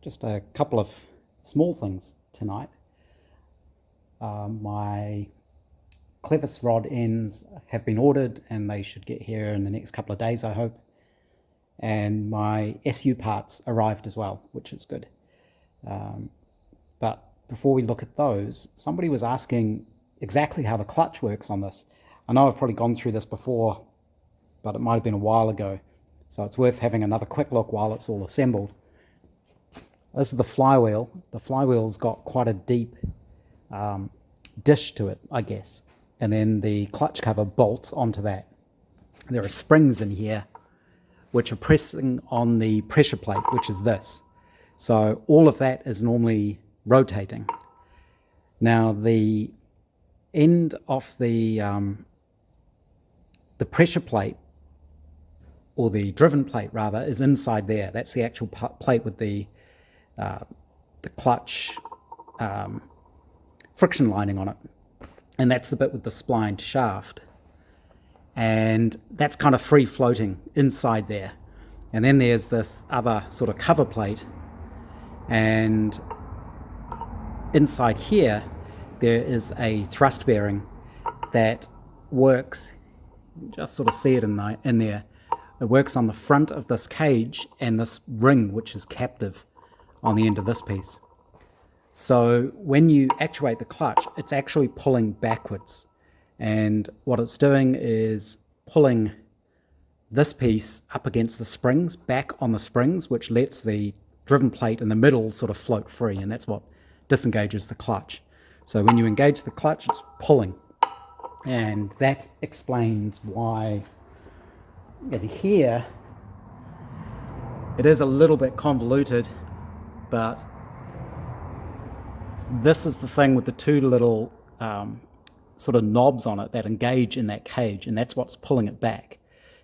just a couple of small things tonight. My clevis rod ends have been ordered and they should get here in the next couple of days, I hope. And my SU parts arrived as well, which is good. But before we look at those, somebody was asking exactly how the clutch works on this. I know I've probably gone through this before, but it might have been a while ago. So it's worth having another quick look while it's all assembled. This is the flywheel. The flywheel's got quite a deep dish to it, I guess. And then the clutch cover bolts onto that. There are springs in here which are pressing on the pressure plate, which is this. So all of that is normally rotating. Now the end of the pressure plate, or the driven plate rather, is inside there. That's the actual plate with the clutch friction lining on it, and that's the bit with the splined shaft, and that's kind of free floating inside there. And then there's this other sort of cover plate, and inside here there is a thrust bearing that works, just sort of see it in there. It works on the front of this cage and this ring, which is captive on the end of this piece. So when you actuate the clutch, it's actually pulling backwards. And what it's doing is pulling this piece up against the springs, back on the springs, which lets the driven plate in the middle sort of float free. And that's what disengages the clutch. So when you engage the clutch, it's pulling. And that explains why in here it is a little bit convoluted, but this is the thing with the two little sort of knobs on it that engage in that cage, and that's what's pulling it back.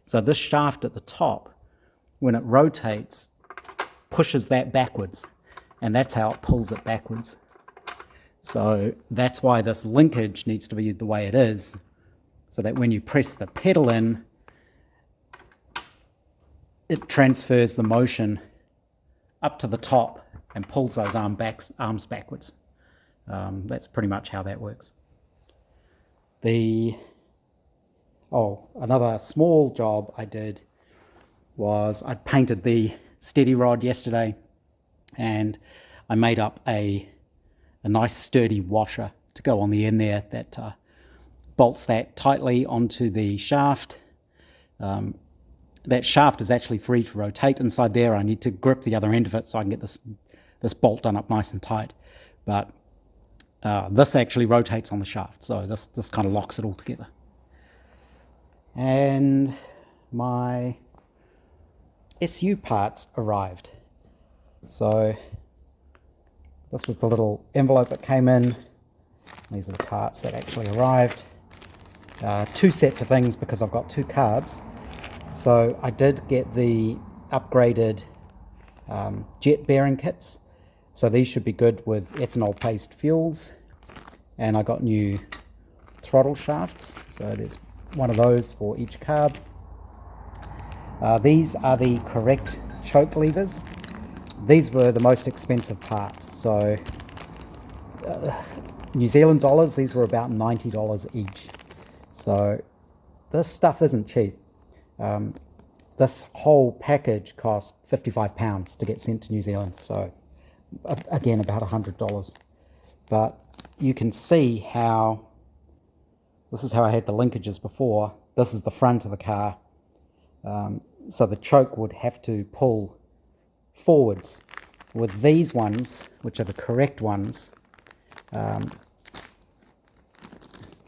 So this shaft at the top, when it rotates, pushes that backwards, and that's how it pulls it backwards. So that's why this linkage needs to be the way it is, so that when you press the pedal in, it transfers the motion up to the top and pulls those arms backwards. That's pretty much how that works. Another small job I did was I painted the steady rod yesterday, and I made up a nice sturdy washer to go on the end there that bolts that tightly onto the shaft. That shaft is actually free to rotate inside there. I need to grip the other end of it so I can get this bolt done up nice and tight. But this actually rotates on the shaft, so this kind of locks it all together. And my SU parts arrived. So this was the little envelope that came in. These are the parts that actually arrived. Two sets of things because I've got two carbs. So I did get the upgraded jet bearing kits. So these should be good with ethanol paste fuels. And I got new throttle shafts. So there's one of those for each carb. These are the correct choke levers. These were the most expensive part. So New Zealand dollars, these were about $90 each. So this stuff isn't cheap. This whole package cost £55 to get sent to New Zealand. So again, about $100. But you can see how, this is how I had the linkages before. This is the front of the car. So the choke would have to pull forwards. With these ones, which are the correct ones, it's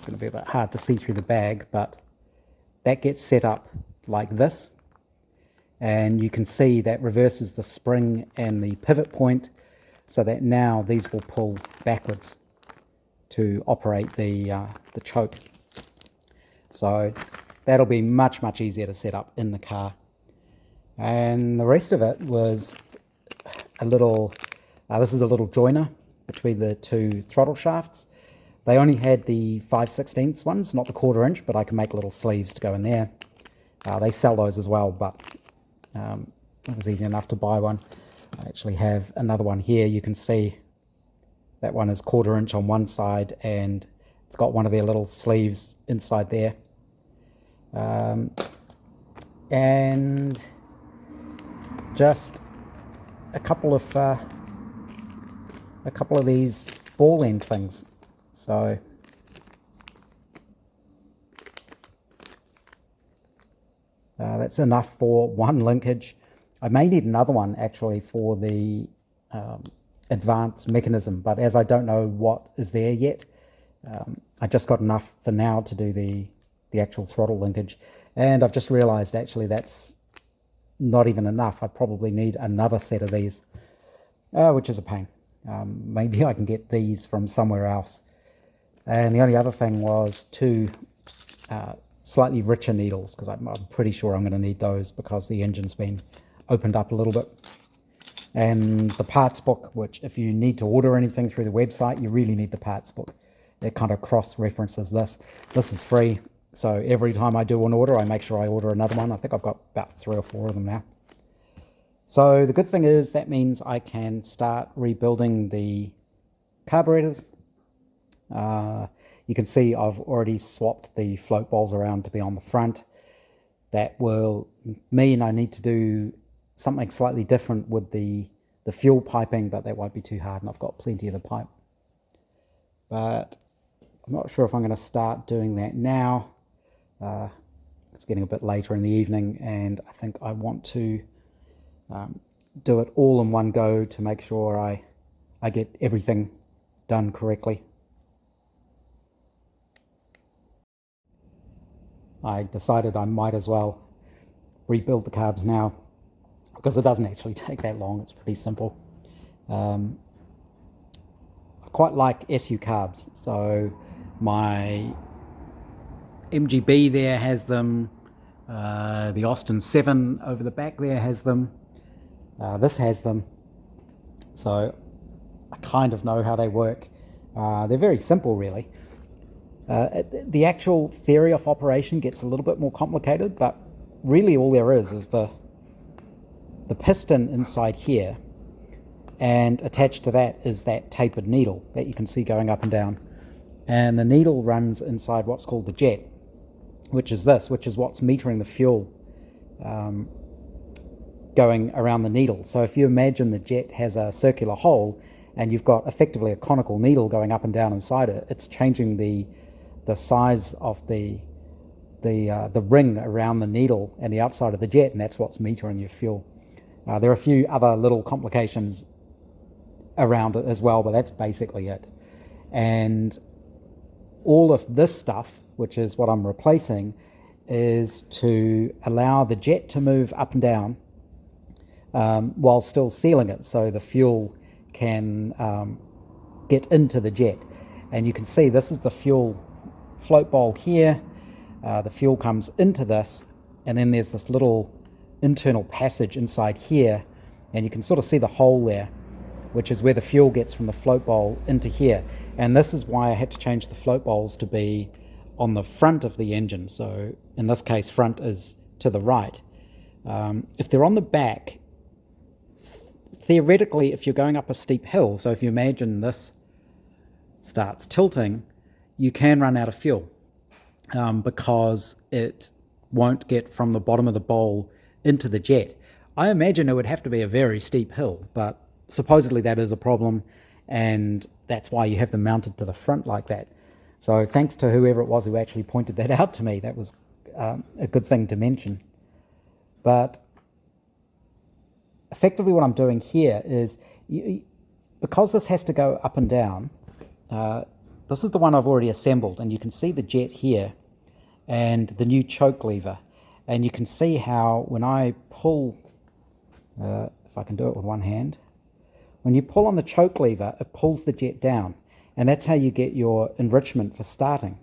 going to be a bit hard to see through the bag, but that gets set up like this. And you can see that reverses the spring and the pivot point, so that now these will pull backwards to operate the choke. So that'll be much, much easier to set up in the car. And the rest of it was a little, this is a little joiner between the two throttle shafts. They only had the 5/16 ones, not the 1/4 inch, but I can make little sleeves to go in there. They sell those as well, but it was easy enough to buy one. I actually have another one here. You can see that one is 1/4 inch on one side, and it's got one of their little sleeves inside there. And just a couple of these ball end things. So that's enough for one linkage. I may need another one actually for the advanced mechanism, but as I don't know what is there yet, I just got enough for now to do the actual throttle linkage. And I've just realized actually that's not even enough. I probably need another set of these, which is a pain. Maybe I can get these from somewhere else. And the only other thing was two slightly richer needles, because I'm pretty sure I'm going to need those because the engine's been opened up a little bit. And the parts book, which if you need to order anything through the website, you really need the parts book. It kind of cross-references this. This is free, so every time I do an order, I make sure I order another one. I think I've got about 3 or 4 of them now. So the good thing is that means I can start rebuilding the carburetors. You can see I've already swapped the float bowls around to be on the front. That will mean I need to do something slightly different with the fuel piping, but that won't be too hard, and I've got plenty of the pipe. But I'm not sure if I'm going to start doing that now. It's getting a bit later in the evening, and I think I want to do it all in one go to make sure I get everything done correctly. I decided I might as well rebuild the carbs now, because it doesn't actually take that long. It's pretty simple. I quite like SU carbs, so my MGB there has them, the Austin 7 over the back there has them, this has them, so I kind of know how they work. They're very simple really. The actual theory of operation gets a little bit more complicated, but really all there is the piston inside here, and attached to that is that tapered needle that you can see going up and down. And the needle runs inside what's called the jet, which is what's metering the fuel going around the needle. So if you imagine the jet has a circular hole and you've got effectively a conical needle going up and down inside it, it's changing the size of the ring around the needle and the outside of the jet, and that's what's metering your fuel. There are a few other little complications around it as well, but that's basically it. And all of this stuff, which is what I'm replacing, is to allow the jet to move up and down while still sealing it, so the fuel can get into the jet. And you can see this is the fuel float bowl here. The fuel comes into this, and then there's this little internal passage inside here, and you can sort of see the hole there, which is where the fuel gets from the float bowl into here. And this is why I had to change the float bowls to be on the front of the engine. So in this case, front is to the right. If they're on the back, theoretically, if you're going up a steep hill, so if you imagine this starts tilting, you can run out of fuel because it won't get from the bottom of the bowl into the jet. I imagine it would have to be a very steep hill, but supposedly that is a problem, and that's why you have them mounted to the front like that. So thanks to whoever it was who actually pointed that out to me. That was a good thing to mention. But effectively what I'm doing here is, because this has to go up and down, this is the one I've already assembled, and you can see the jet here and the new choke lever. And you can see how when I pull, if I can do it with one hand, when you pull on the choke lever, it pulls the jet down. And that's how you get your enrichment for starting.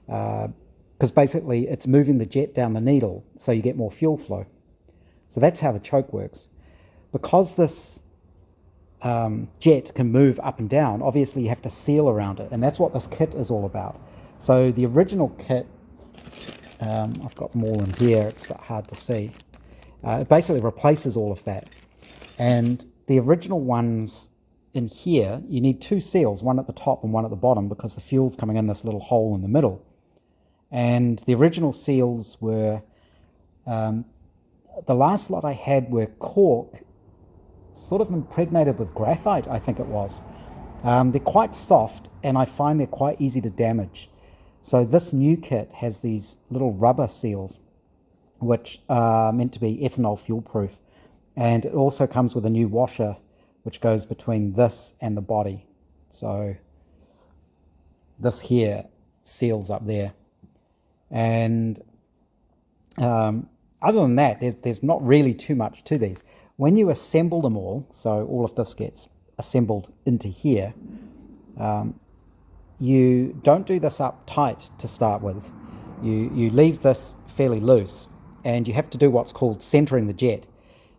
Because basically it's moving the jet down the needle so you get more fuel flow. So that's how the choke works. Because this jet can move up and down, obviously you have to seal around it. And that's what this kit is all about. So the original kit, I've got them all in here, it's a bit hard to see. It basically replaces all of that. And the original ones in here, you need two seals, one at the top and one at the bottom, because the fuel's coming in this little hole in the middle. And the original seals were, the last lot I had were cork, sort of impregnated with graphite, I think it was. They're quite soft, and I find they're quite easy to damage. So this new kit has these little rubber seals, which are meant to be ethanol fuel proof. And it also comes with a new washer, which goes between this and the body. So this here seals up there. And other than that, there's not really too much to these. When you assemble them all, so all of this gets assembled into here, you don't do this up tight to start with. You leave this fairly loose, and you have to do what's called centering the jet.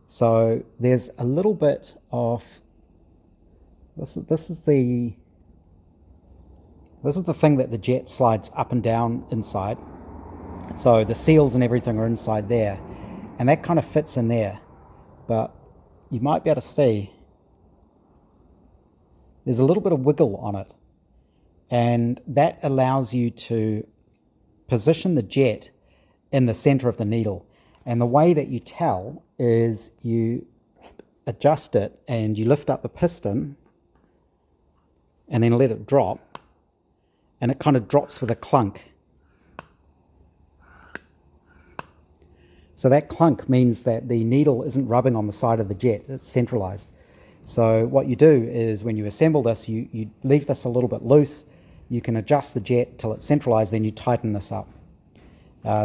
So there's a little bit of, this is the thing that the jet slides up and down inside. So the seals and everything are inside there, and that kind of fits in there. But you might be able to see there's a little bit of wiggle on it, and that allows you to position the jet in the center of the needle. And the way that you tell is you adjust it and you lift up the piston and then let it drop, and it kind of drops with a clunk. So that clunk means that the needle isn't rubbing on the side of the jet, it's centralized. So what you do is when you assemble this, you leave this a little bit loose, you can adjust the jet till it's centralized, then you tighten this up.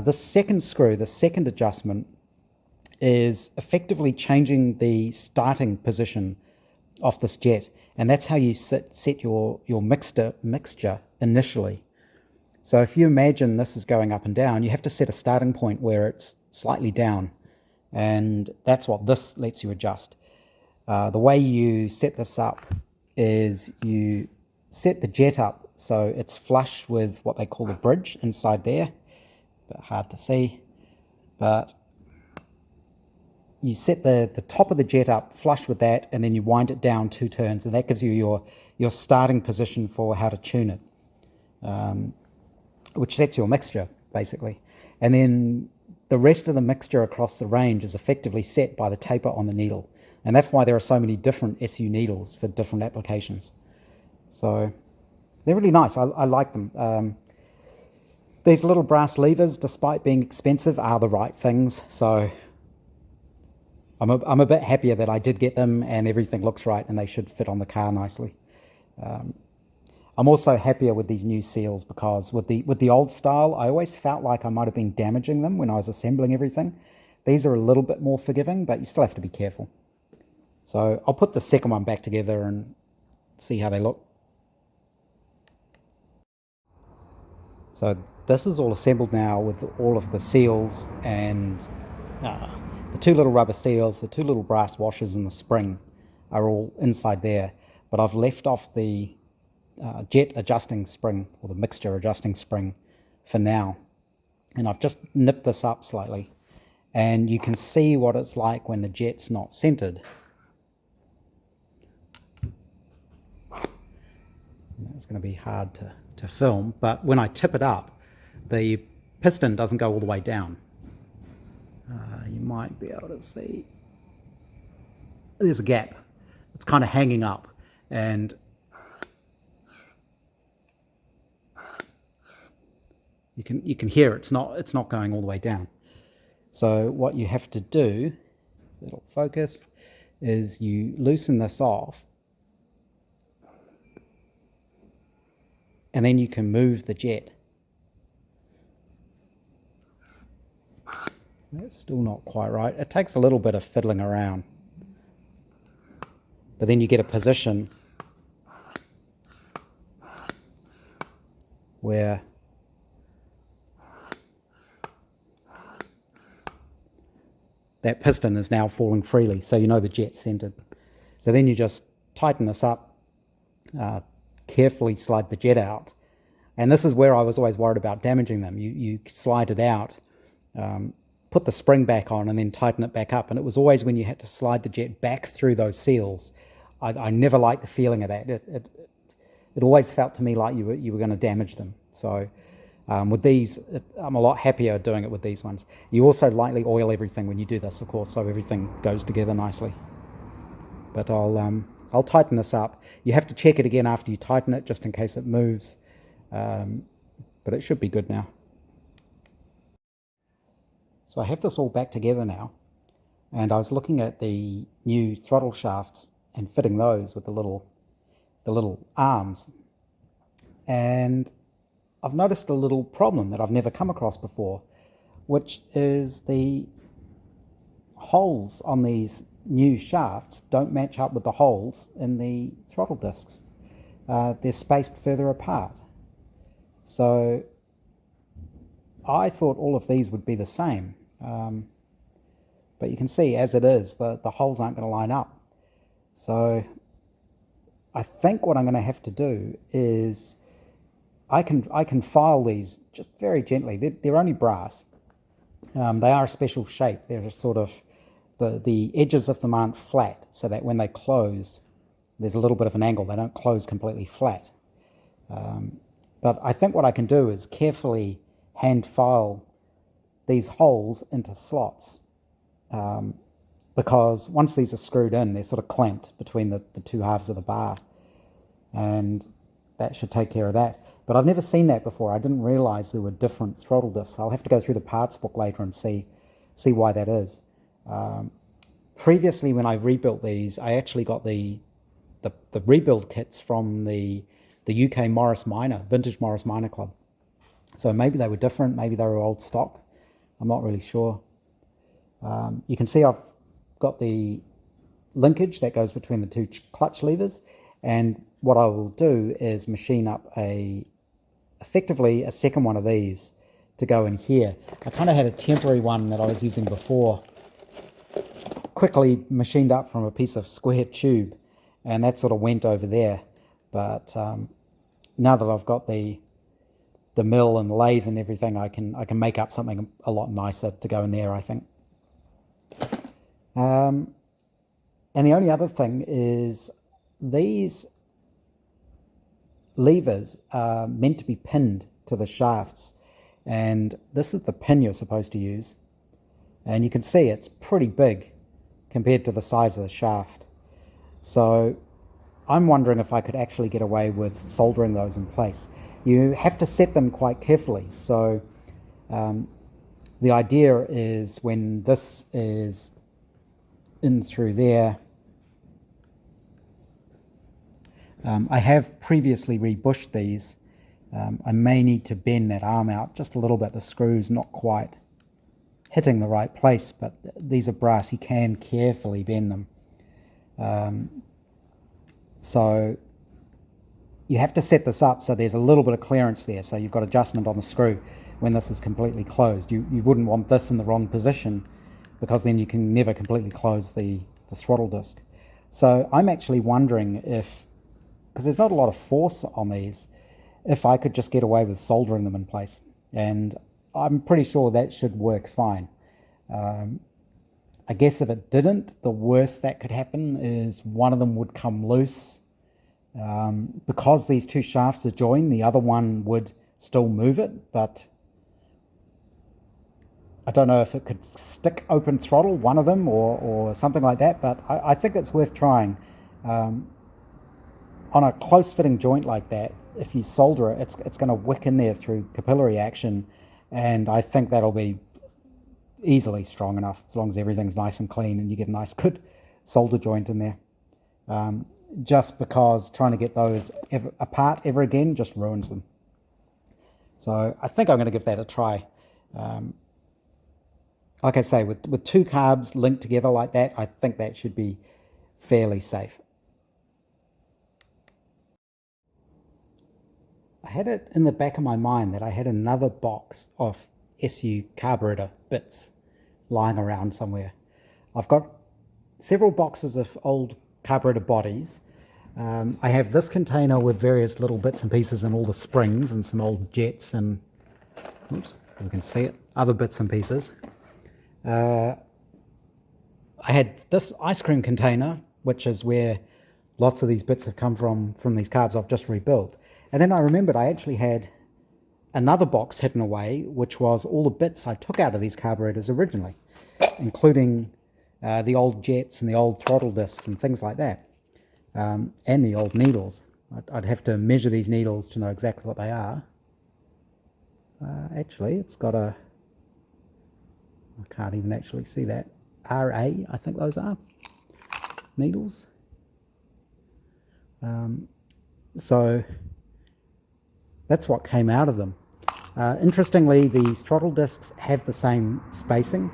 This second screw, the second adjustment, is effectively changing the starting position of this jet, and that's how you set your mixture initially. So if you imagine this is going up and down, you have to set a starting point where it's slightly down, and that's what this lets you adjust. The way you set this up is you set the jet up so it's flush with what they call the bridge inside there. Bit hard to see, but you set the top of the jet up flush with that, and then you wind it down 2 turns, and that gives you your starting position for how to tune it, which sets your mixture basically. And then the rest of the mixture across the range is effectively set by the taper on the needle, and that's why there are so many different SU needles for different applications. So they're really nice. I like them. These little brass levers, despite being expensive, are the right things. So I'm a bit happier that I did get them, and everything looks right, and they should fit on the car nicely. I'm also happier with these new seals, because with the old style, I always felt like I might have been damaging them when I was assembling everything. These are a little bit more forgiving, but you still have to be careful. So I'll put the second one back together and see how they look. So this is all assembled now with all of the seals and the 2 little rubber seals, the 2 little brass washers, and the spring are all inside there. But I've left off the jet adjusting spring, or the mixture adjusting spring, for now. And I've just nipped this up slightly, and you can see what it's like when the jet's not centered. It's going to be hard to film, but when I tip it up, the piston doesn't go all the way down. You might be able to see there's a gap. It's kind of hanging up, and you can hear it's not going all the way down. So what you have to do, it'll focus, is you loosen this off, and then you can move the jet. That's still not quite right. It takes a little bit of fiddling around, but then you get a position where that piston is now falling freely, so you know the jet's centered. So then you just tighten this up, carefully slide the jet out, and this is where I was always worried about damaging them. You slide it out, put the spring back on and then tighten it back up. And it was always when you had to slide the jet back through those seals. I never liked the feeling of that. It always felt to me like you were going to damage them. So with these, I'm a lot happier doing it with these ones. You also lightly oil everything when you do this, of course, so everything goes together nicely. But I'll tighten this up. You have to check it again after you tighten it, just in case it moves. But it should be good now. So I have this all back together now, and I was looking at the new throttle shafts and fitting those with the little arms, and I've noticed a little problem that I've never come across before, which is the holes on these new shafts don't match up with the holes in the throttle discs. They're spaced further apart. So I thought all of these would be the same, but you can see as it is, the holes aren't going to line up. So I think what I'm going to have to do is I can file these just very gently. They're only brass. They are a special shape. They're sort of, the edges of them aren't flat, so that when they close, there's a little bit of an angle. They don't close completely flat. But I think what I can do is carefully hand file these holes into slots, because once these are screwed in, they're sort of clamped between the two halves of the bar, and that should take care of that. But I've never seen that before. I didn't realize there were different throttle discs. I'll have to go through the parts book later and see why that is. Previously, when I rebuilt these, I actually got the rebuild kits from the UK Morris Minor, Vintage Morris Minor Club. So maybe they were different, maybe they were old stock. I'm not really sure. You can see I've got the linkage that goes between the two clutch levers, and what I will do is machine up effectively a second one of these to go in here. I kind of had a temporary one that I was using before, quickly machined up from a piece of square tube, and that sort of went over there. But now that I've got the mill and lathe and everything, I can make up something a lot nicer to go in there, I think. And the only other thing is these levers are meant to be pinned to the shafts, and this is the pin you're supposed to use, and you can see it's pretty big compared to the size of the shaft. So I'm wondering if I could actually get away with soldering those in place. You have to set them quite carefully. So the idea is when this is in through there, I have previously rebushed these. I may need to bend that arm out just a little bit. The screw's not quite hitting the right place, but these are brass. You can carefully bend them. So you have to set this up so there's a little bit of clearance there, so you've got adjustment on the screw when this is completely closed. You wouldn't want this in the wrong position, because then you can never completely close the throttle disc. So I'm actually wondering if, because there's not a lot of force on these, if I could just get away with soldering them in place. And I'm pretty sure that should work fine. I guess if it didn't, the worst that could happen is one of them would come loose. Because these two shafts are joined, the other one would still move it, but I don't know if it could stick open throttle, one of them, or something like that, but I think it's worth trying. On a close-fitting joint like that, if you solder it, it's going to wick in there through capillary action, and I think that'll be easily strong enough, as long as everything's nice and clean and you get a nice good solder joint in there. Just because trying to get those apart ever again just ruins them. So I think I'm going to give that a try. Like I say, with two carbs linked together like that, I think that should be fairly safe. I had it in the back of my mind that I had another box of SU carburetor bits lying around somewhere. I've got several boxes of old carburetor bodies. I have this container with various little bits and pieces and all the springs and some old jets and, oops, you can see it, other bits and pieces. I had this ice cream container, which is where lots of these bits have come from these carbs I've just rebuilt. And then I remembered I actually had another box hidden away, which was all the bits I took out of these carburetors originally, including the old jets and the old throttle discs and things like that, and the old needles. I'd have to measure these needles to know exactly what they are. Actually, it's got a, I can't even actually see that, RA, I think those are, needles. So that's what came out of them. Interestingly, these throttle discs have the same spacing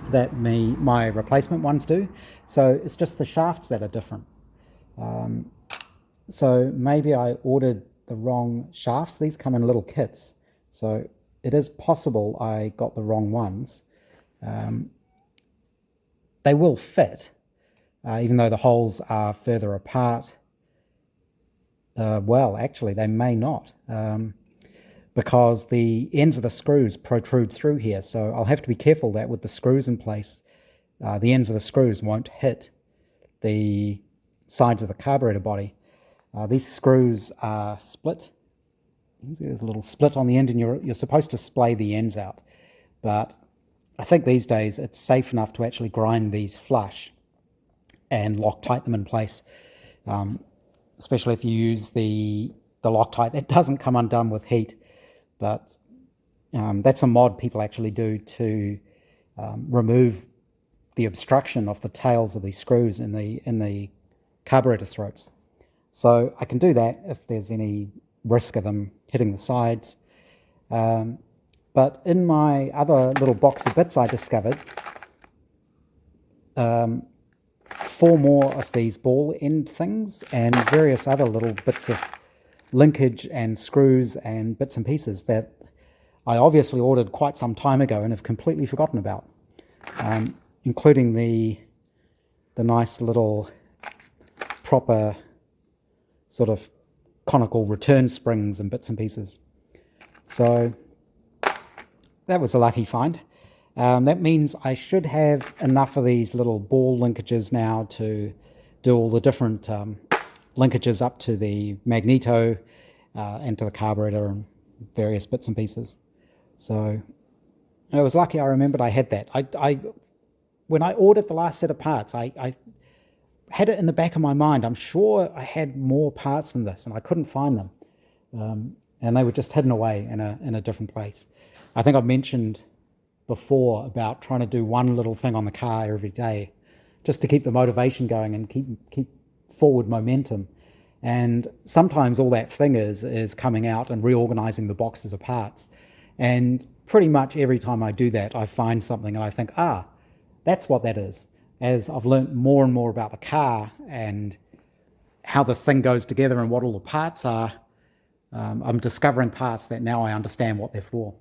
that my replacement ones do, so it's just the shafts that are different. So maybe I ordered the wrong shafts. These come in little kits, so it is possible I got the wrong ones. They will fit, even though the holes are further apart. Well, actually, they may not, because the ends of the screws protrude through here. So I'll have to be careful that with the screws in place, the ends of the screws won't hit the sides of the carburetor body. These screws are split. You can see there's a little split on the end, and you're supposed to splay the ends out. But I think these days it's safe enough to actually grind these flush and Loctite them in place, especially if you use the Loctite. That doesn't come undone with heat, but that's a mod people actually do to remove the obstruction of the tails of these screws in the carburetor throats. So I can do that if there's any risk of them hitting the sides. But in my other little box of bits I discovered 4 more of these ball end things and various other little bits of linkage and screws and bits and pieces that I obviously ordered quite some time ago and have completely forgotten about, including the nice little proper sort of conical return springs and bits and pieces. So that was a lucky find. That means I should have enough of these little ball linkages now to do all the different linkages up to the magneto and to the carburetor and various bits and pieces. So it was lucky I remembered I had that. When I ordered the last set of parts, I had it in the back of my mind. I'm sure I had more parts than this, and I couldn't find them. And they were just hidden away in a different place. I think I've mentioned before about trying to do one little thing on the car every day, just to keep the motivation going and keep forward momentum. And sometimes all that thing is coming out and reorganizing the boxes of parts. And pretty much every time I do that, I find something and I think, that's what that is. As I've learned more and more about the car and how this thing goes together and what all the parts are, I'm discovering parts that now I understand what they're for.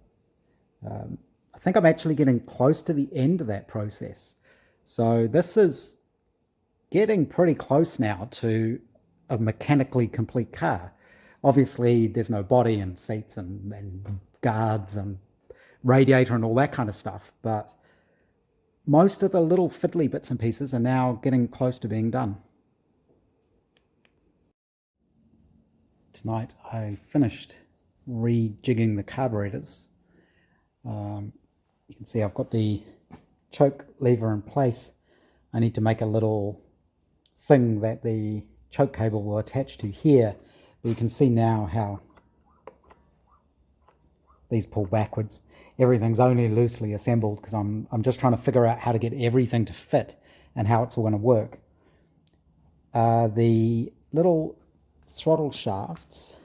I think I'm actually getting close to the end of that process. So this is getting pretty close now to a mechanically complete car. Obviously, there's no body and seats and guards and radiator and all that kind of stuff, but most of the little fiddly bits and pieces are now getting close to being done. Tonight I finished rejigging the carburetors. You can see I've got the choke lever in place. I need to make a little thing that the choke cable will attach to here. But you can see now how these pull backwards. Everything's only loosely assembled because I'm just trying to figure out how to get everything to fit and how it's all going to work. The little throttle shafts,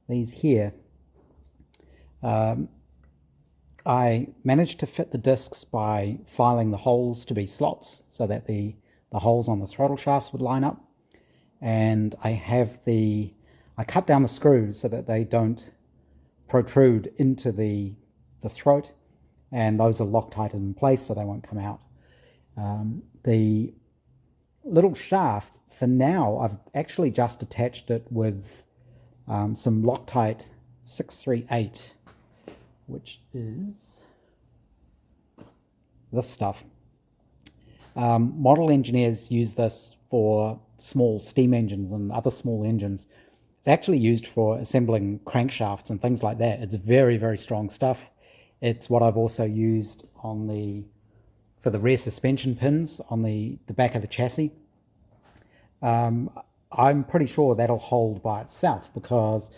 these here, I managed to fit the discs by filing the holes to be slots so that the holes on the throttle shafts would line up. And I cut down the screws so that they don't protrude into the throat, and those are Loctited in place so they won't come out. The little shaft, for now, I've actually just attached it with some Loctite 638, which is this stuff. Model engineers use this for small steam engines and other small engines. It's actually used for assembling crankshafts and things like that. It's very, very strong stuff. It's what I've also used for the rear suspension pins on the back of the chassis. I'm pretty sure that'll hold by itself because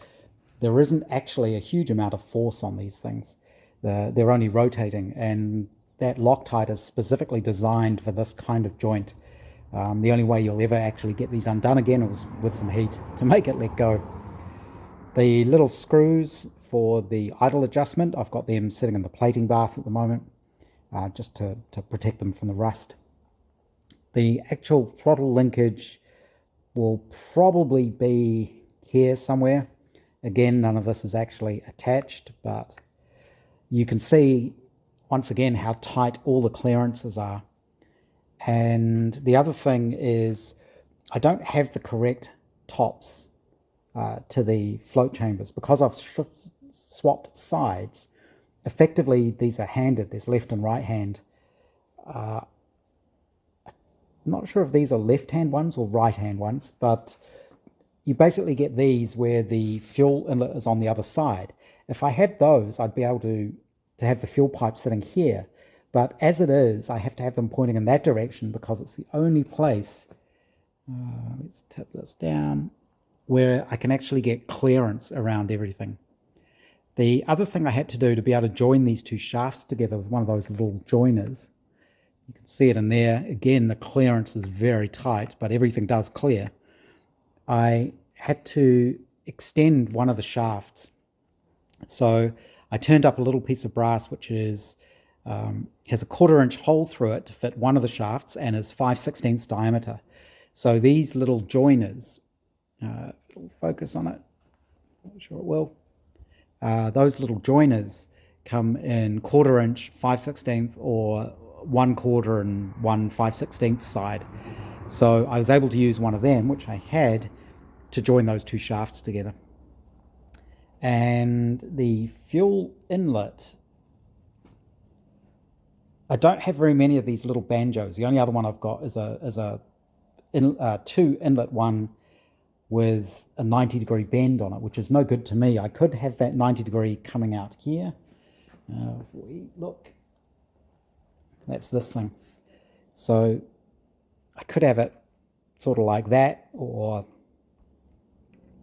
there isn't actually a huge amount of force on these things. They're only rotating, and that Loctite is specifically designed for this kind of joint. The only way you'll ever actually get these undone again is with some heat to make it let go. The little screws for the idle adjustment, I've got them sitting in the plating bath at the moment, just to protect them from the rust. The actual throttle linkage will probably be here somewhere. Again, none of this is actually attached, but you can see once again how tight all the clearances are. And the other thing is I don't have the correct tops to the float chambers because I've swapped sides. Effectively, these are handed. There's left and right hand. I'm not sure if these are left hand ones or right hand ones, but you basically get these where the fuel inlet is on the other side. If I had those, I'd be able to have the fuel pipe sitting here. But as it is, I have to have them pointing in that direction because it's the only place, let's tip this down, where I can actually get clearance around everything. The other thing I had to do to be able to join these two shafts together was one of those little joiners. You can see it in there. Again, the clearance is very tight, but everything does clear. I had to extend one of the shafts. So I turned up a little piece of brass which is has a 1/4 inch hole through it to fit one of the shafts and is 5/16 diameter. So these little joiners, it'll focus on it, not sure it will. Those little joiners come in 1/4 inch, 5/16 or 1/4 and 1/5/16 side. So I was able to use one of them, which I had, to join those two shafts together. And the fuel inlet, I don't have very many of these little banjos. The only other one I've got is a 2 inlet one with a 90-degree bend on it, which is no good to me. I could have that 90-degree coming out here. If we look, that's this thing. So I could have it sort of like that, or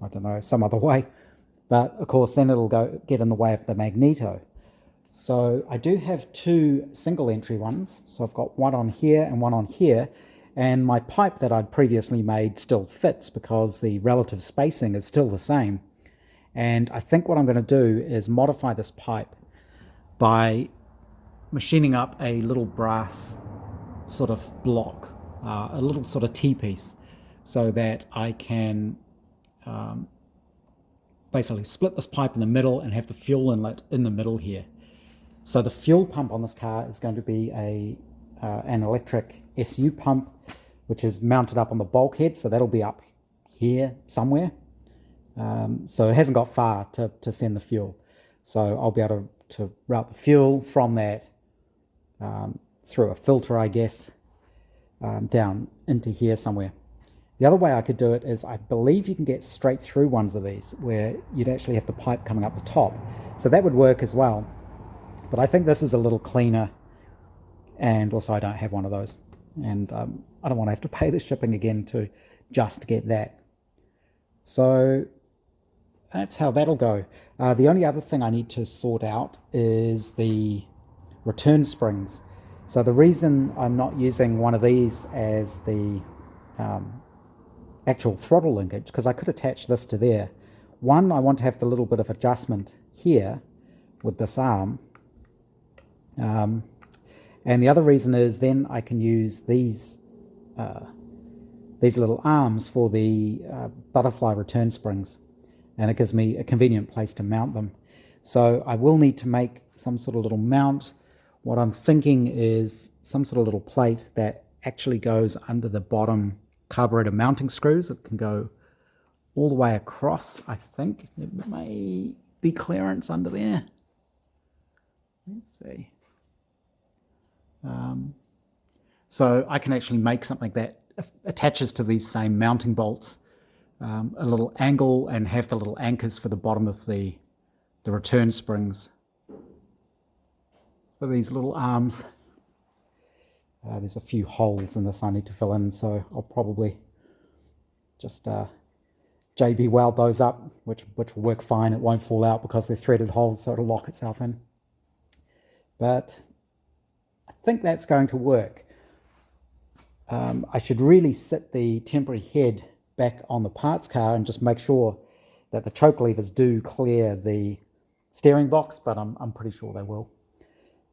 I don't know, some other way. But of course, then it'll get in the way of the magneto. So I do have 2 single entry ones. So I've got one on here and one on here. And my pipe that I'd previously made still fits because the relative spacing is still the same. And I think what I'm going to do is modify this pipe by machining up a little brass sort of block, a little sort of T-piece, so that I can basically split this pipe in the middle and have the fuel inlet in the middle here. So the fuel pump on this car is going to be an electric SU pump, which is mounted up on the bulkhead, so that'll be up here somewhere. So it hasn't got far to send the fuel. So I'll be able to route the fuel from that through a filter, I guess, down into here somewhere. The other way I could do it is I believe you can get straight through ones of these where you'd actually have the pipe coming up the top. So that would work as well. But I think this is a little cleaner, and also I don't have one of those. And I don't want to have to pay the shipping again to just get that. So that's how that'll go. The only other thing I need to sort out is the return springs. So the reason I'm not using one of these as the actual throttle linkage, because I could attach this to there. One, I want to have the little bit of adjustment here with this arm. And the other reason is then I can use these little arms for the butterfly return springs, and it gives me a convenient place to mount them. So I will need to make some sort of little mount. What I'm thinking is some sort of little plate that actually goes under the bottom carburetor mounting screws. It can go all the way across. I think there may be clearance under there. Let's see. So I can actually make something that attaches to these same mounting bolts, a little angle, and have the little anchors for the bottom of the return springs for these little arms. There's a few holes in this I need to fill in, so I'll probably just JB weld those up, which will work fine. It won't fall out because they're threaded holes, so it'll lock itself in. But I think that's going to work. I should really sit the temporary head back on the parts car and just make sure that the choke levers do clear the steering box, but I'm pretty sure they will.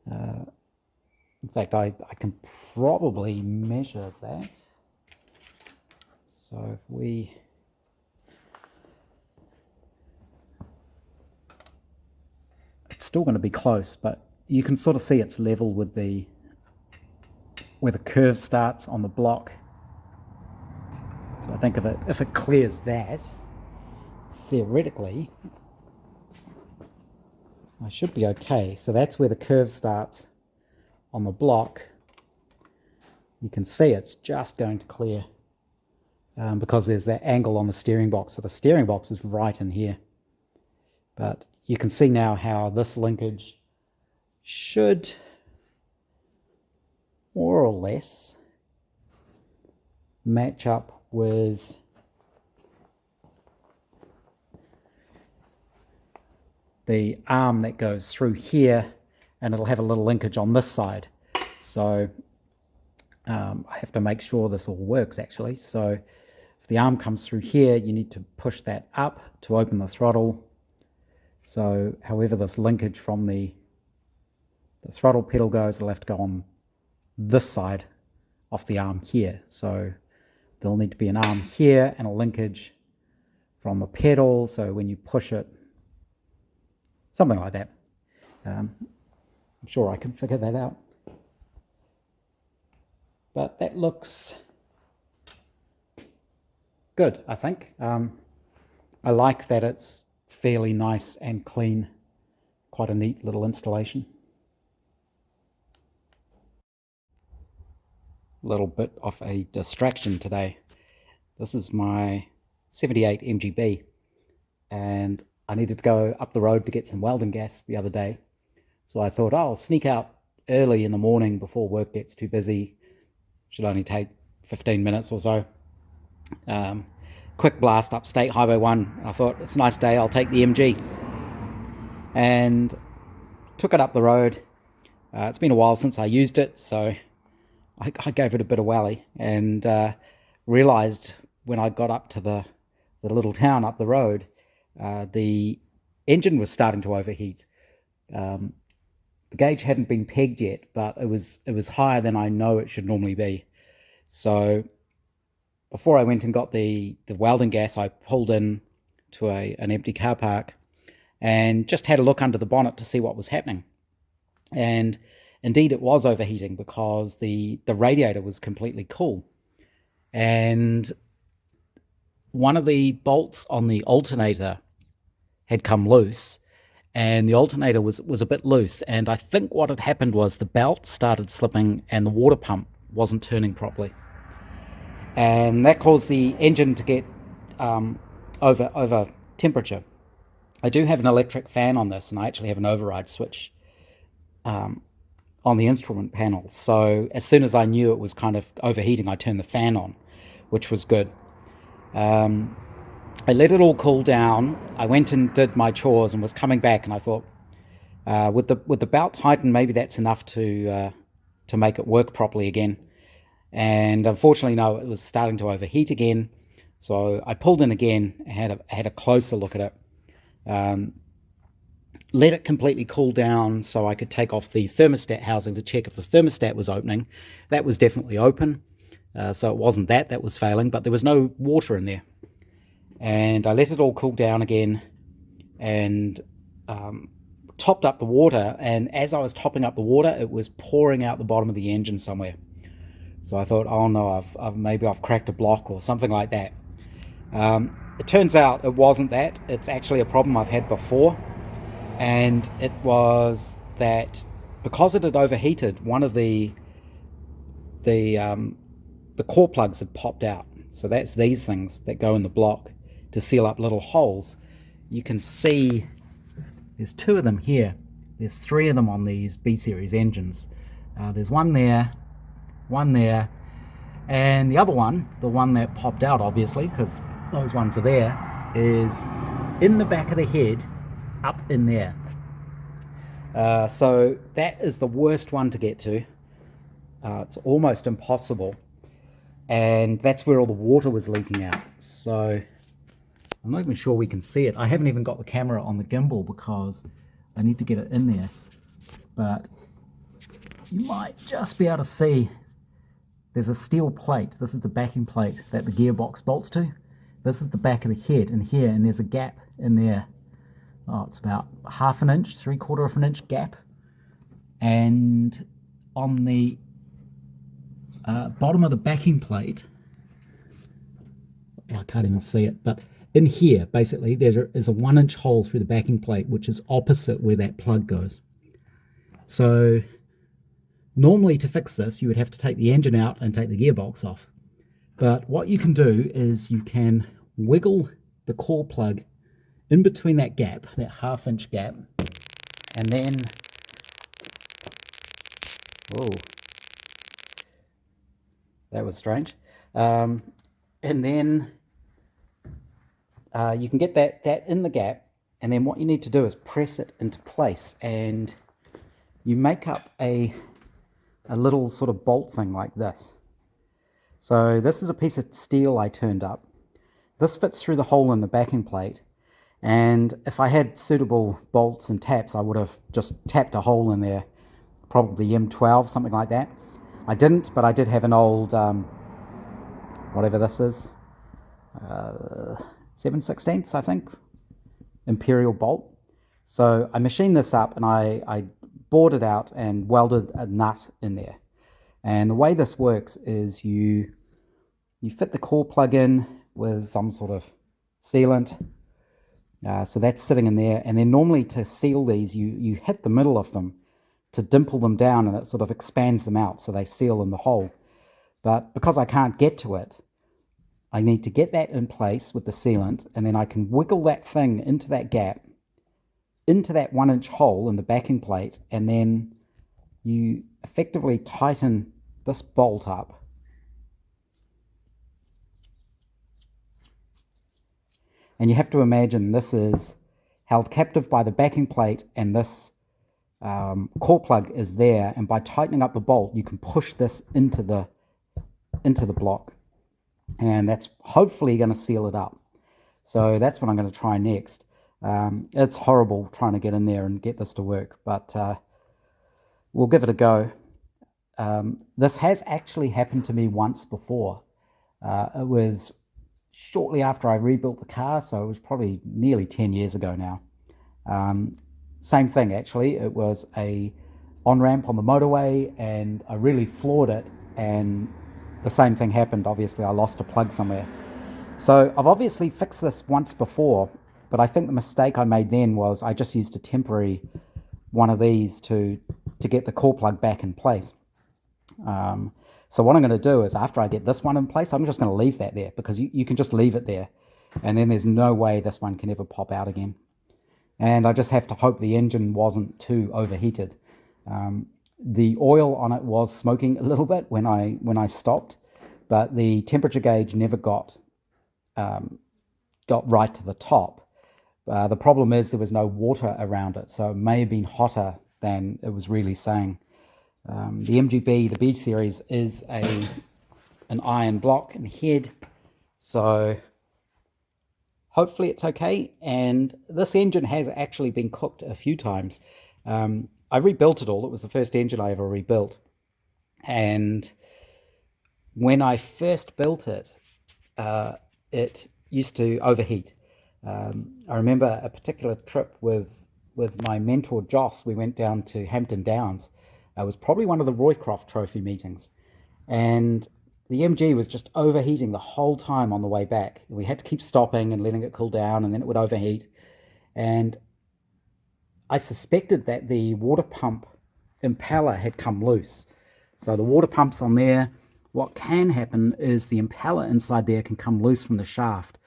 In fact, I can probably measure that. So if we... It's still going to be close, but you can sort of see it's level with where the curve starts on the block. So I think if it clears that, theoretically, I should be okay. So that's where the curve starts on the block. You can see it's just going to clear because there's that angle on the steering box. So the steering box is right in here. But you can see now how this linkage should more or less match up with the arm that goes through here, and it'll have a little linkage on this side. So I have to make sure this all works actually. So if the arm comes through here, you need to push that up to open the throttle. So however this linkage from the throttle pedal goes, it'll have to go on this side off the arm here. So there'll need to be an arm here and a linkage from the pedal, so when you push it, something like that. I'm sure I can figure that out. But that looks good, I think. I like that it's fairly nice and clean. Quite a neat little installation. Little bit of a distraction today. This is my 78 MGB, and I needed to go up the road to get some welding gas the other day. So I thought, oh, I'll sneak out early in the morning before work gets too busy. Should only take 15 minutes or so. Quick blast up State Highway 1. I thought, it's a nice day, I'll take the MG. And took it up the road. It's been a while since I used it, so I gave it a bit of wally, and realized when I got up to the little town up the road, the engine was starting to overheat. The gauge hadn't been pegged yet, but it was higher than I know it should normally be. So before I went and got the welding gas, I pulled in to an empty car park and just had a look under the bonnet to see what was happening. And indeed it was overheating because the radiator was completely cool. And one of the bolts on the alternator had come loose, and the alternator was a bit loose. And I think what had happened was the belt started slipping and the water pump wasn't turning properly. And that caused the engine to get over temperature. I do have an electric fan on this, and I actually have an override switch on the instrument panel. So as soon as I knew it was kind of overheating, I turned the fan on, which was good. I let it all cool down. I went and did my chores and was coming back, and I thought, with the belt tightened, maybe that's enough to make it work properly again. And unfortunately, no, it was starting to overheat again. So I pulled in again, had a closer look at it. Let it completely cool down so I could take off the thermostat housing to check if the thermostat was opening. That was definitely open, so it wasn't that was failing, but there was no water in there. And I let it all cool down again and topped up the water, and as I was topping up the water, it was pouring out the bottom of the engine somewhere. So I thought, oh no, maybe I've cracked a block or something like that. It turns out it wasn't that. It's actually a problem I've had before, and it was that because it had overheated, one of the core plugs had popped out. So that's these things that go in the block to seal up little holes. You can see there's 2 of them here. There's 3 of them on these B series engines. There's one there, and the other one, the one that popped out obviously because those ones are there, is in the back of the head, up in there. So that is the worst one to get to. It's almost impossible, and that's where all the water was leaking out. So I'm not even sure we can see it. I haven't even got the camera on the gimbal because I need to get it in there, but you might just be able to see there's a steel plate. This is the backing plate that the gearbox bolts to. This is the back of the head in here, and there's a gap in there. Oh, it's about 1/2 inch, 3/4 of an inch gap. And on the bottom of the backing plate, I can't even see it, but in here, basically, there is a 1-inch hole through the backing plate, which is opposite where that plug goes. So normally to fix this, you would have to take the engine out and take the gearbox off. But what you can do is you can wiggle the core plug in between that gap, that 1/2 inch gap, and then, oh, that was strange. And then you can get that in the gap, and then what you need to do is press it into place, and you make up a little sort of bolt thing like this. So this is a piece of steel I turned up. This fits through the hole in the backing plate, and if I had suitable bolts and taps, I would have just tapped a hole in there, probably M12, something like that. I didn't, but I did have an old, whatever this is, 7/16, I think, imperial bolt. So I machined this up, and I bored it out and welded a nut in there. And the way this works is you fit the core plug in with some sort of sealant. So that's sitting in there, and then normally to seal these, you hit the middle of them to dimple them down, and it sort of expands them out so they seal in the hole. But because I can't get to it, I need to get that in place with the sealant, and then I can wiggle that thing into that gap, into that 1-inch hole in the backing plate, and then you effectively tighten this bolt up. And you have to imagine this is held captive by the backing plate, and this core plug is there, and by tightening up the bolt you can push this into the block, and that's hopefully going to seal it up. So that's what I'm going to try next. It's horrible trying to get in there and get this to work, but we'll give it a go. This has actually happened to me once before. It was shortly after I rebuilt the car, so it was probably nearly 10 years ago now. Same thing, actually. It was a on-ramp on the motorway, and I really floored it, and the same thing happened. Obviously, I lost a plug somewhere. So I've obviously fixed this once before, but I think the mistake I made then was I just used a temporary one of these to get the core plug back in place. So what I'm going to do is, after I get this one in place, I'm just going to leave that there, because you can just leave it there, and then there's no way this one can ever pop out again. And I just have to hope the engine wasn't too overheated. The oil on it was smoking a little bit when I stopped, but the temperature gauge never got right to the top. The problem is there was no water around it, so it may have been hotter than it was really saying. The MGB, the B series, is an iron block and head, so hopefully it's okay. And this engine has actually been cooked a few times. I rebuilt it all. It was the first engine I ever rebuilt, and when I first built it, it used to overheat. I remember a particular trip with my mentor Joss. We went down to Hampton Downs. It was probably one of the Roycroft Trophy meetings, and the MG was just overheating the whole time on the way back. We had to keep stopping and letting it cool down, and then it would overheat. And I suspected that the water pump impeller had come loose. So the water pump's on there. What can happen is the impeller inside there can come loose from the shaft.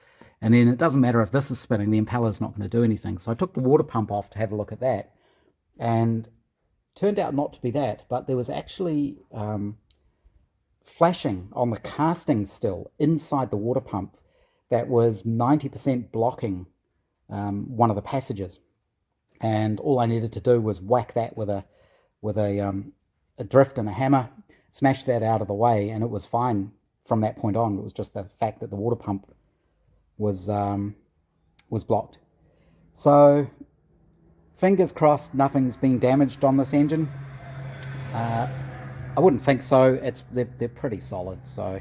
And then it doesn't matter if this is spinning, the impeller's not going to do anything. So I took the water pump off to have a look at that. And turned out not to be that, but there was actually flashing on the casting still inside the water pump that was 90% blocking one of the passages. And all I needed to do was whack that with a drift and a hammer, smash that out of the way, and it was fine from that point on. It was just the fact that the water pump was blocked. So fingers crossed nothing's been damaged on this engine. I wouldn't think so. They're pretty solid. So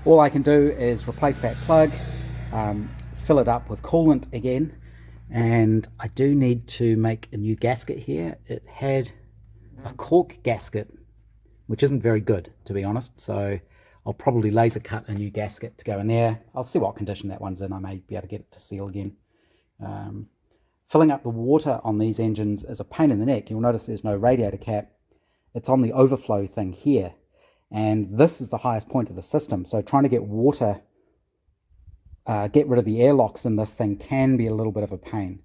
all I can do is replace that plug, fill it up with coolant again, and I do need to make a new gasket here. It had a cork gasket, which isn't very good, to be honest. So I'll probably laser cut a new gasket to go in there. I'll see what condition that one's in. I may be able to get it to seal again. Filling up the water on these engines is a pain in the neck. You'll notice there's no radiator cap. It's on the overflow thing here. And this is the highest point of the system. So trying to get water, get rid of the airlocks in this thing can be a little bit of a pain.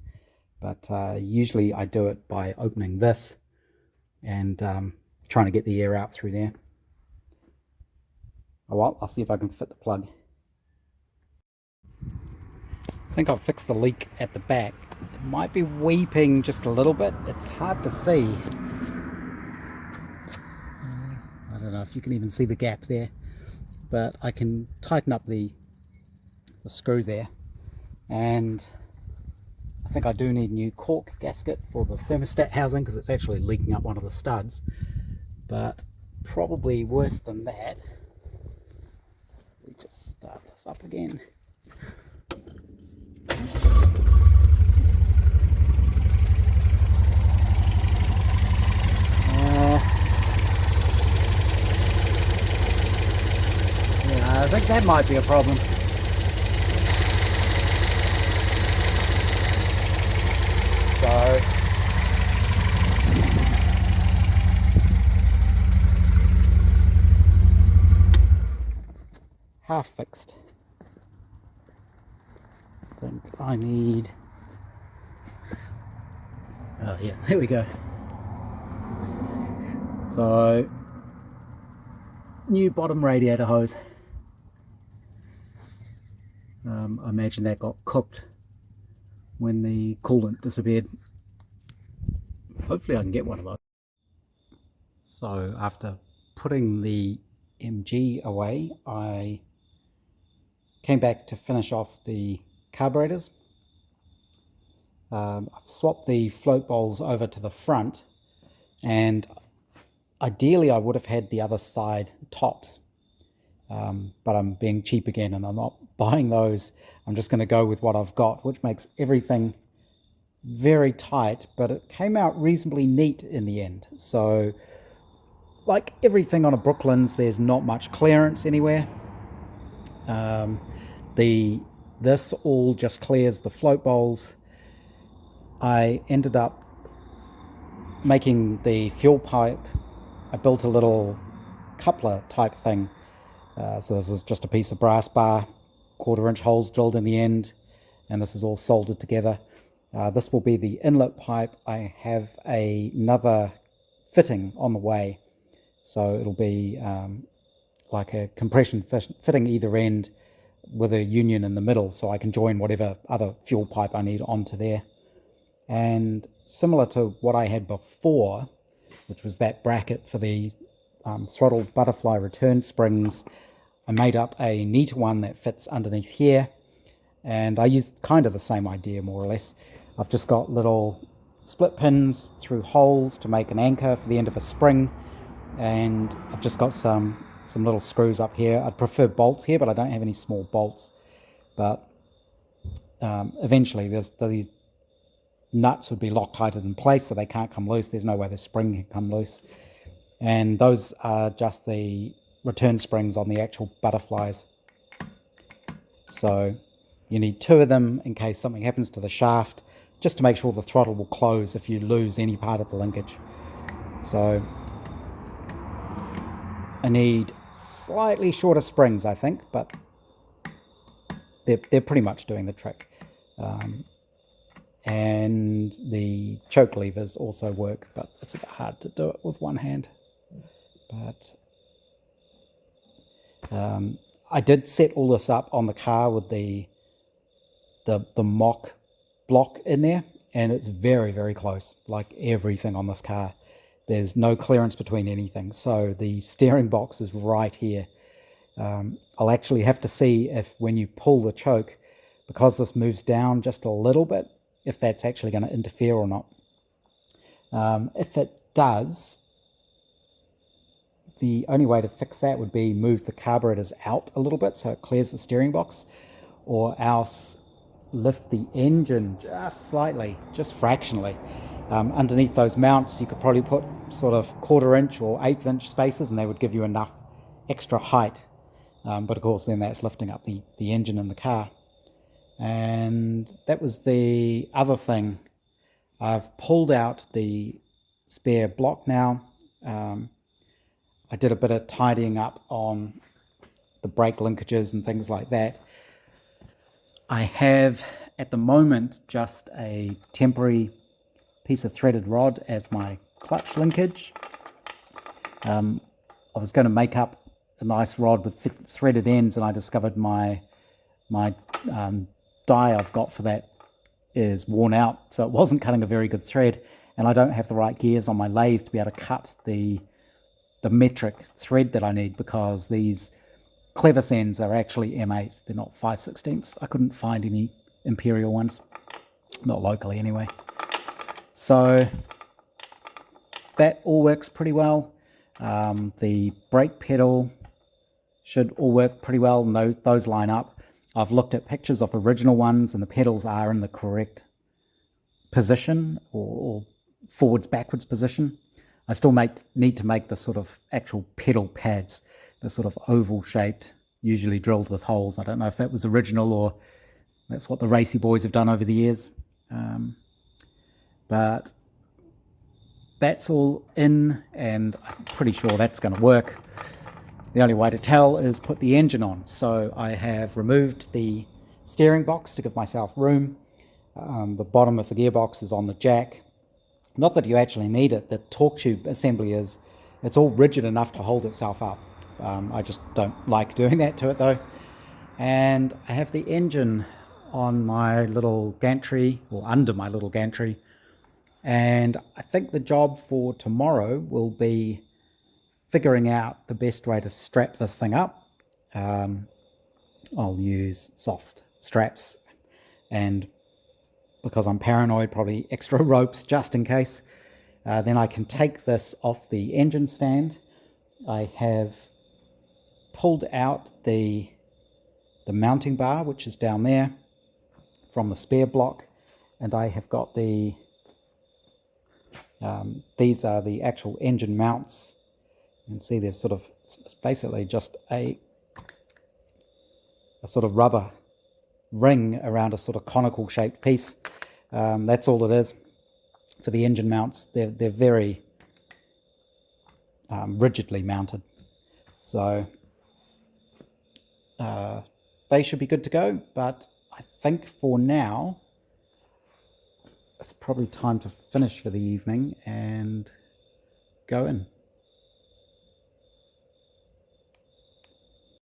But usually I do it by opening this and trying to get the air out through there. Oh well, I'll see if I can fit the plug. I think I've fixed the leak at the back. It might be weeping just a little bit. It's hard to see. I don't know if you can even see the gap there, but I can tighten up the screw there. And I think I do need a new cork gasket for the thermostat housing because it's actually leaking up one of the studs. But probably worse than that, we just start this up again. Yeah, I think that might be a problem. So half fixed. I think I need, oh yeah, there we go. So new bottom radiator hose. I imagine that got cooked when the coolant disappeared. Hopefully I can get one of those. So after putting the MG away, I came back to finish off the carburetors. I've swapped the float bowls over to the front, and ideally I would have had the other side tops, but I'm being cheap again and I'm not buying those. I'm just going to go with what I've got, which makes everything very tight, but it came out reasonably neat in the end. So like everything on a Brooklands, there's not much clearance anywhere. This all just clears the float bowls. I ended up making the fuel pipe. I built a little coupler type thing. So this is just a piece of brass bar, 1/4-inch holes drilled in the end, and this is all soldered together. This will be the inlet pipe. I have another fitting on the way, so it'll be like a compression fitting either end with a union in the middle, so I can join whatever other fuel pipe I need onto there. And similar to what I had before, which was that bracket for the throttle butterfly return springs, I made up a neater one that fits underneath here, and I used kind of the same idea more or less. I've just got little split pins through holes to make an anchor for the end of a spring, and I've just got some little screws up here. I'd prefer bolts here, but I don't have any small bolts. But eventually these nuts would be Loctited in place so they can't come loose. There's no way the spring can come loose. And those are just the return springs on the actual butterflies. So you need 2 of them in case something happens to the shaft, just to make sure the throttle will close if you lose any part of the linkage. So I need slightly shorter springs, I think, but they're pretty much doing the trick. And the choke levers also work, but it's a bit hard to do it with one hand. But I did set all this up on the car with the mock block in there, and it's very, very close, like everything on this car. There's no clearance between anything, so the steering box is right here. I'll actually have to see if when you pull the choke, because this moves down just a little bit, if that's actually going to interfere or not. If it does, the only way to fix that would be move the carburetors out a little bit so it clears the steering box, or else lift the engine just slightly, just fractionally. Underneath those mounts you could probably put sort of 1/4 inch or 1/8 inch spaces, and they would give you enough extra height. But of course then that's lifting up the engine in the car. And that was the other thing. I've pulled out the spare block now. I did a bit of tidying up on the brake linkages and things like that. I have at the moment just a temporary piece of threaded rod as my clutch linkage. I was going to make up a nice rod with threaded ends, and I discovered my die I've got for that is worn out, so it wasn't cutting a very good thread, and I don't have the right gears on my lathe to be able to cut the metric thread that I need, because these clevis ends are actually M8, they're not 5/16. I couldn't find any Imperial ones, not locally anyway. So that all works pretty well. The brake pedal should all work pretty well, and those line up. I've looked at pictures of original ones, and the pedals are in the correct position, or forwards backwards position. I still need to make the sort of actual pedal pads, the sort of oval shaped, usually drilled with holes. I don't know if that was original or that's what the racy boys have done over the years. But that's all in, and I'm pretty sure that's going to work. The only way to tell is put the engine on. So I have removed the steering box to give myself room. The bottom of the gearbox is on the jack. Not that you actually need it. The torque tube assembly it's all rigid enough to hold itself up. I just don't like doing that to it though. And I have the engine on my little gantry, or under my little gantry. And I think the job for tomorrow will be figuring out the best way to strap this thing up. I'll use soft straps, and because I'm paranoid, probably extra ropes just in case. Then I can take this off the engine stand. I have pulled out the mounting bar, which is down there, from the spare block, and I have got these are the actual engine mounts. You can see there's it's basically just a sort of rubber ring around a sort of conical shaped piece. That's all it is for the engine mounts. They're very rigidly mounted, so they should be good to go. But I think for now it's probably time to finish for the evening and go in.